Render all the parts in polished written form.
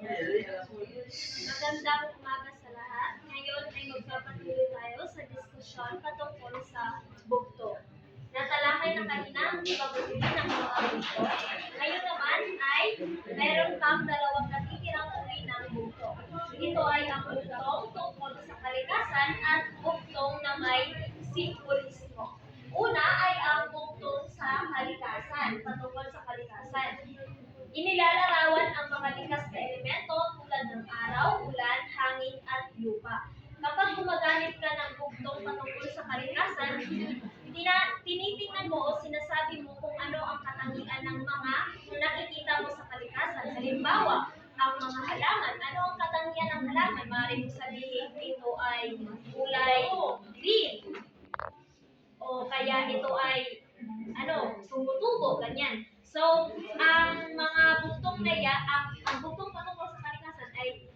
Magandang umaga sa lahat. Ngayon ay magpapatuloy tayo sa diskusyon patungkol sa bugto. Natalakay na kanina ang pagbubuti ng mga bugto. Ngayon naman ay meron pang dalawang natitirang uri ng bugto. Ito ay ang bugtong tungkol sa kalikasan at bugtong na may simbolismo. Una ay ang bugtong sa kalikasan, patungkol sa kalikasan. Inilalarawan ang mga likas na elemento tulad ng araw, ulan, hangin, at lupa. Kapag gumagamit ka ng bugtong patungkol sa kalikasan, tinitingnan mo o sinasabi mo kung ano ang katangian ng mga nakikita mo sa kalikasan. Halimbawa, ang mga halaman. Ano ang katangian ng halaman? Maaaring sabihin ito ay kulay green. O kaya ito ay tumutubo, ganyan. So, ang mga bugtong na yan, ang bugtong patungkol sa kalikasan ay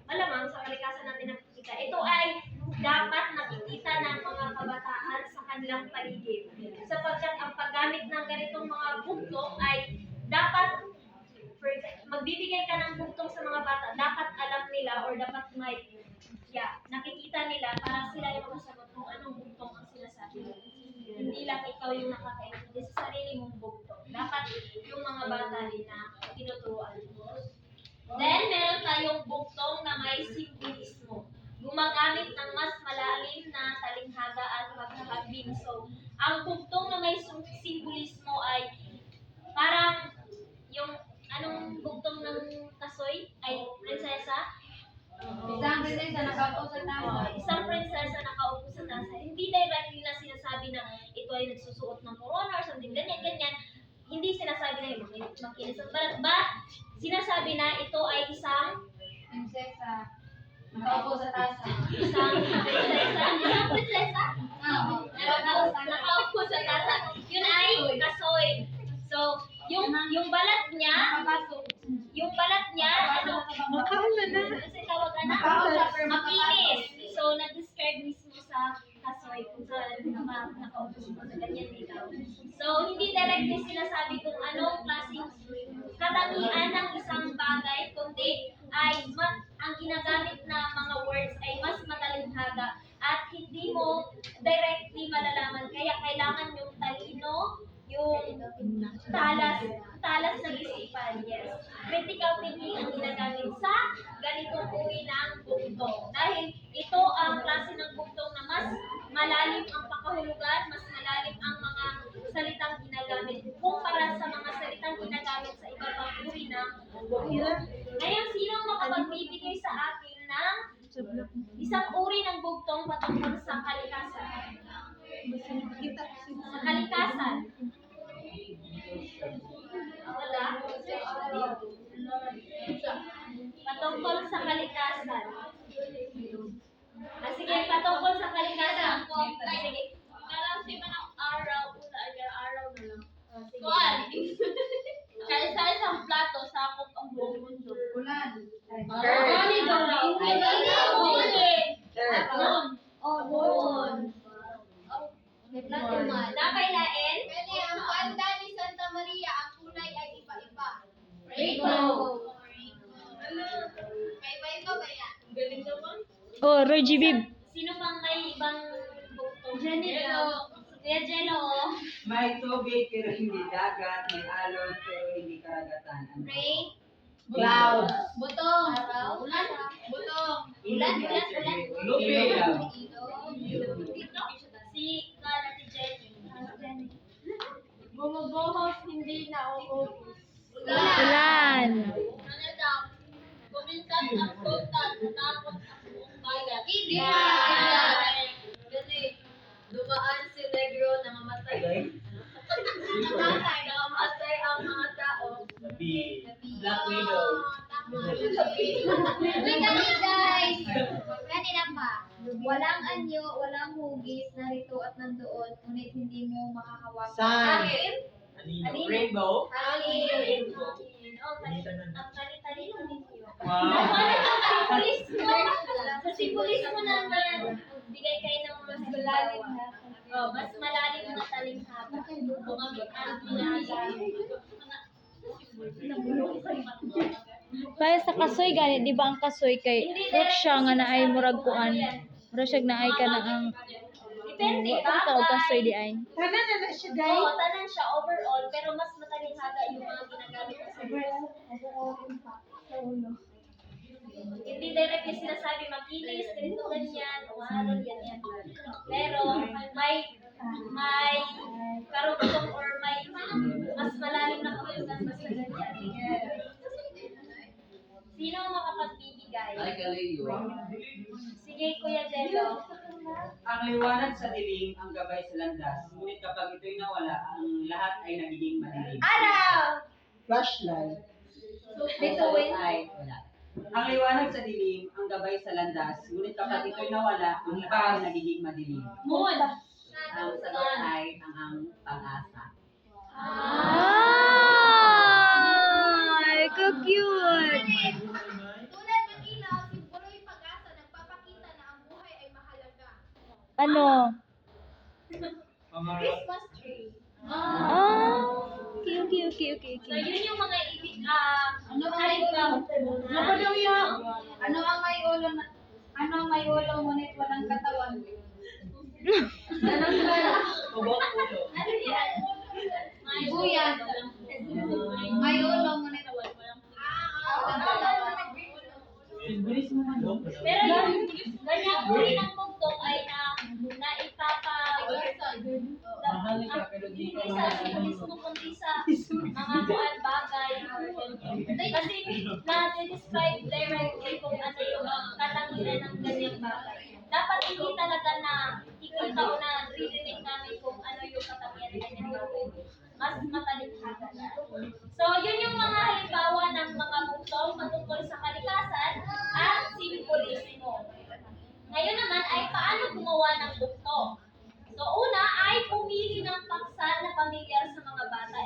malamang sa kalikasan natin nakikita. Ito ay dapat nakikita ng mga kabataan sa kanilang paligid. Sapagkat ang paggamit ng ganitong mga bugtong ay dapat, magbibigay ka ng bugtong sa mga bata, dapat alam nila or dapat nakikita nila para sila yung makasagot kung anong bugtong ang sinasabi. Hindi lang ikaw yung nakakaintindi sa sarili mong bugtong. Dapat yung mga bata din na tinuturuan mo. Then, meron tayong bugtong na may simbolismo. Gumagamit ng mas malalim na talinghaga at paghahambing. So, ang bugtong na may simbolismo ay parang yung anong bugtong ng kasoy ay prinsesa. Isang prinsesa nakaupo sa tasa. Isang prinsesa nakaupo sa tasa. Hindi directly na sinasabi na ito ay nagsusuot ng corona or something ganyan. Hindi sinasabi na yung makinis ang balat. But, sinasabi na ito ay isang Prinsesa nakaupo sa tasa. Isang prinsesa? Oo. Nakaupo sa tasa. Yun ay kasoy. So, yung balat niya, kasi tawag makinis. So, nag-describe mismo sa kasoy kung saan nakaupo sa ganyan dito. So, hindi directly sinasabi kung anong klaseng katangian ng isang bagay, kundi ay ang ginagamit na mga words ay mas matalinghaga at hindi mo directly malalaman. Kaya kailangan yung talino, yung talas ng isipan. Yes. Critical thinking ang ginagamit sa ganitong uri ng bugtong. Dahil ito ang klase ng bugtong na mas malalim ang pakahulugan, mas malalim ang mga salitang ginagamit kumpara sa mga salitang ginagamit sa iba pang uri ng bugtong. Ngayon, sinong makapagbibigay sa akin ng isang uri ng bugtong patungkol sa kalikasan? Sa kalikasan. Wala? Patungkol sa kalikasan. Sige, patungkol sa kalikasan. Sige. Kasi man ang araw, araw na lang. Sige. Kuan. Kaya sa isang plato, sakop ang buong mundo. Ulan. Gani daw. Napay lain? Kaya ang panda ni Santa Maria, ang kulay ay iba-iba. Rainbow. May iba-iba ba yan? Galing naman. Oh, Roy G. Bib. Sino pang may ibang bugtong? Jello. Kuya Jello. May tubig pero hindi dagat, may alon pero hindi karagatan. Rain. Cloud. Butong. Araw. Ulan. Butong. Ulan. Lupig. Si Ate Jenny. Bumubuhos, hindi nauubos. Ulan. Ano daw? Kuminsan ang sultan, natakot ang buong bayan. Hindi. Kasi dumaan si Negro na mamatay. Namamatay ang mga tao. Black Widow. Guys! Kanina pa. Walang anyo, walang hugis, narito at nandoon, ngunit hindi mo makahawakan. Sun. Anino? Rainbow. Hangin. Ang talino ninyo. Wow. Sa simbolismo naman, bigay kayo ng mas malalim na. Mas malalim na talinghaga. Ang ginagamit. Kaya sa kasoy gani, di ba ang kasoy kay fruit siya nga naay murag kuan. Murag siya naay ka na ang Depende, wa tawag kasoy di ay. Tanan na na siya, Oo, tanan siya overall, pero mas matalinhaga yung mga ginagamit sa hindi directly sinasabi makinis, ganito, ganyan, umaron, ganyan. Pero may karugtong or may mas malalim na kahulugan basta ganyan. Sino ang makapagbibigay? Sige, Kuya Jello. Ang liwanag sa dilim, ang gabay sa landas. Ngunit kapag ito'y nawala, ang lahat ay nagiging madilim. Araw! Flashlight. Bituin. Ay, wala. Ang liwanag sa dilim, ang gabay sa landas. Ngunit kapag ito'y nawala, ang lahat ay nagiging madilim. Moon. Ang sagot ay ang pag-asa. Ay, ka cute. Tulad ng ilaw, simbolo'y pag-asa, nagpapakita na ang buhay ay mahalaga. Ano? Christmas tree. Okay. So, yun yung mga ibig, halimbawa. Ano ang may ulo na ano ang may ulo ngunit walang katawan? Ano yan? Sibuyas. May ulo ngunit Pero yung ganyang uri ng bugtong ay hindi sa simbolismo kundi sa mga kuan bagay or ganyan. Kasi na-describe directly kung ano yung katangian ng ganyang bagay. Dapat hindi talaga na ikita o na ririnig namin kung ano yung katangian ng ganyang bagay. Mas matalikhaga na. So, yun yung mga halimbawa ng mga bugtong patungkol sa kalikasan at simbolismo. Ngayon naman ay paano gumawa ng bugtong? So, una ay pumili ng paksa na pamilyar sa mga bata.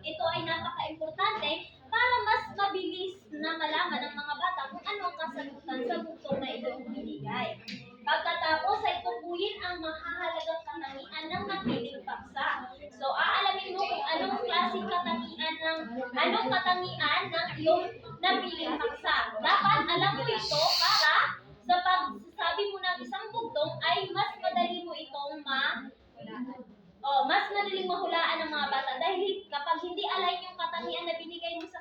Ito ay napaka-importante para mas mabilis na malaman ng mga bata kung ano ang kasagutan sa bugtong na iyong binigay. Pagkatapos ay tukuyin ang mahahalagang katangian ng napiling paksa. So, aalamin mo kung anong klaseng katangian ng iyong napiling paksa. Dapat alam mo ito para sa pagsasabi mo ng isang bugtong ay mas madali mo itong mas madaling mahulaan ng mga bata dahil kapag hindi align yung katangian na binigay mo sa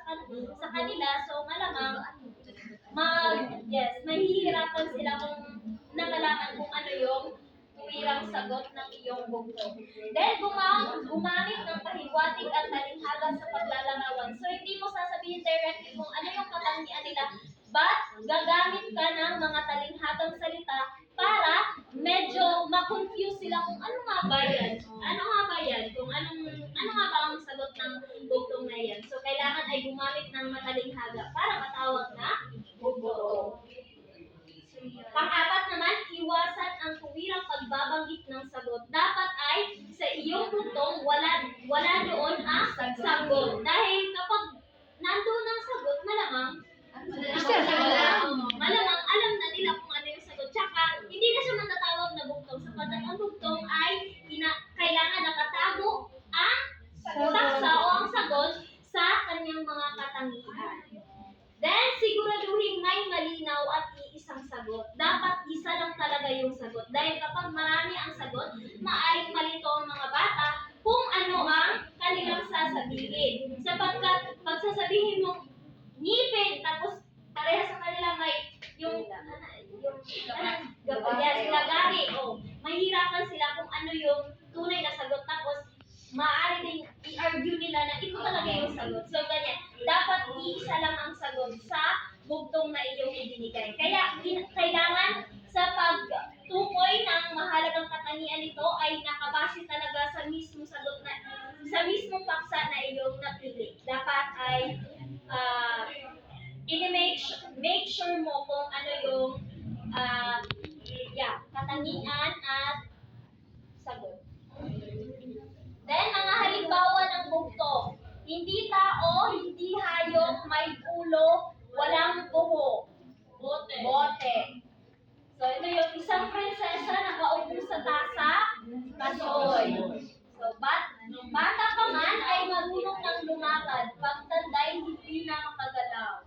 kanila, so malamang mahihirapan sila kung nakalaman kung ano yung tuwirang sagot ng iyong bugtong. Then, gumamit ng pahiwatig at talinghaga sa paglalarawan. So, hindi mo sasabihin directly kung ano yung katangian nila, but gagamit ka ng mga talinghagang salita para medyo ma-confuse sila kung ano nga ba yan. Kung ano nga ba ang sagot ng bugtong na yan. So, kailangan ay gumamit ng matalinghaga para matawag na bugtong. Pang-apat naman, iwasan ang tuwirang pagbabanggit ng sagot. Dapat ay sa iyong bugtong wala doon ang sagot. Dahil kapag nandoon ang sagot, malamang alam na nila kung ano yung sagot. Tsaka, hindi na siya matatawag na bugtong sapagkat ang bugtong ay kailangan nakatago ang paksa o ang sagot sa kanyang mga katangian. Then, siguraduhin may malinaw at iisang sagot. Dapat isa lang talaga yung sagot. Dahil kapag marami ang sagot, maaaring malito ang mga bata kung ano ang kanilang sasabihin. Sapagkat pagsasabihin mo, ngipin, tapos pareha sa kanila may lagari. Mahirapan sila kung ano yung tunay na sagot. Tapos, maaari din i-argue nila na ito talaga yung sagot. So, ganyan. Dapat iisa lang ang sagot sa bugtong na iyong ibinigay. Kaya, kailangan sa pagtukoy ng mahalagang katangian nito ay nakabase talaga sa mismong sagot sa mismong paksa na iyong napili. Dapat ay make sure mo kung ano yung katangian at sagot. Then, mga halimbawa ng bugtong. Hindi tao, hindi hayop, may ulo, walang buhok. Bote. So, ito yung isang prinsesa na nakaupo sa tasa, kasoy. So, bata pa man ay marunong ng lumakad, pagtanda'y hindi na makagalaw.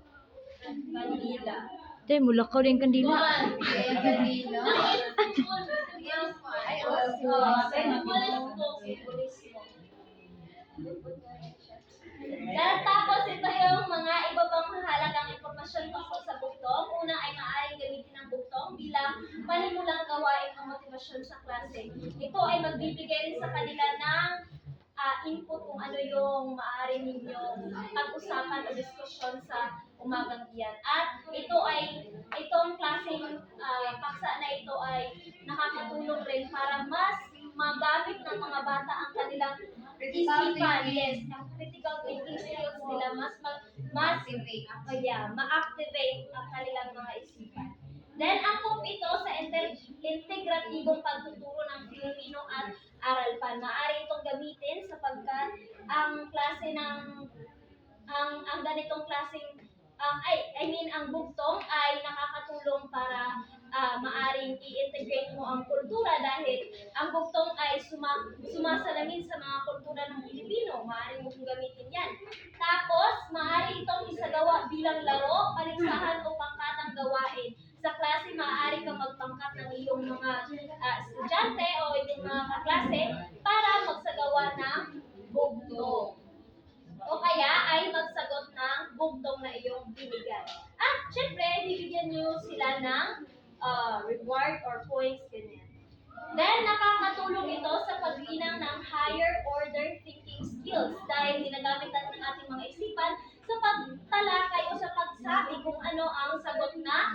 kandila. Day, mulakaw din kandila. Kaya kandila. Ay, Dahil tapos ito yung mga iba pang mahalagang impormasyon tungkol sa buktong. Una ay maaaring gamitin ang buktong bilang panimulang gawain o motibasyon sa klase. Ito ay magbibigay rin sa kanila ng input kung ano yung maaari ninyong pag-usapan o diskusyon sa umagang iyan. At itong klaseng paksa na ito ay nakakatulong rin para mas magamit ng mga bata ang kanilang isipan. Yes, ang critical thinking skills nila ma-activate ang kanilang mga isipan. Then, angkop ito sa integratibong pagtuturo ng Filipino at Aralpan. Maaari itong gamitin sapagkat ang klase ng ang ganitong klaseng ang buktong ay nakakatulong para maaring i-integrate mo ang kultura dahil ang buktong ay sumasalamin sa mga kultura ng Pilipino. Maaari mo kong gamitin yan. Tapos, maaari itong isagawa bilang laro, paligsahan o pangkatang gawain. Sa klase, maaari kang magpangkat ng iyong mga estudyante o iyong mga kaklase para magsagawa ng bugtong. O kaya ay magsagot ng bugtong na iyong binigay. At syempre, bibigyan nyo sila ng reward or points, ganyan. Then, nakakatulong ito sa paglinang ng higher order thinking skills dahil ginagamit natin ang ating mga isipan sa pagtalakay o sa pagsabi kung ano ang sagot ng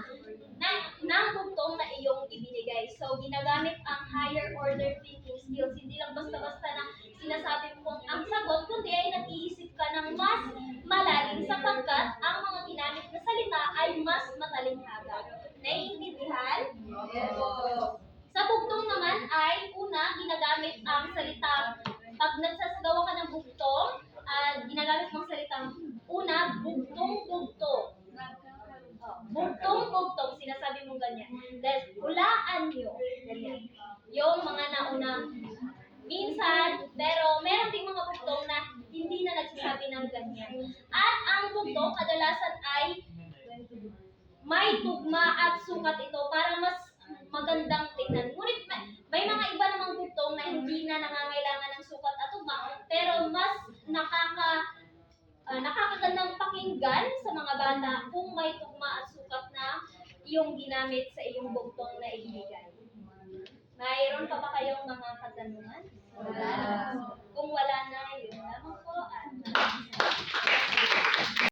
bugtong na iyong ibinigay. So, ginagamit ang higher order thinking skills. Hindi lang basta-basta na sinasabi mo kung ang sagot, kundi ay nag-iisip ka ng mas malalim sapagkat ang mga ginamit na salita ay mas matalinghaga. Naiintindihan? Sa bugtong naman ay una, ginagamit ang salitang, pag nagsasagawa ka ng bugtong, ginagamit mong salitang una, bugtong-bugtong. Bugtong-bugtong, sinasabi mong ganyan. Then, hulaan nyo. Ganyan. Yung mga nauna, minsan, pero meron ding mga bugtong na hindi na nagsasabi ng ganyan. At ang bugtong, kadalasan ay may tugma at sukat ito para mas magandang tingnan. Ngunit may mga iba namang bugtong na hindi na nangangailangan ng sukat at tugma, pero mas nakakagandang pakinggan sa mga bata kung may tugma at sukat na iyong ginamit sa iyong bugtong na ibigay. Mayroon pa ba kayong mga katanungan? Wala. Kung wala na,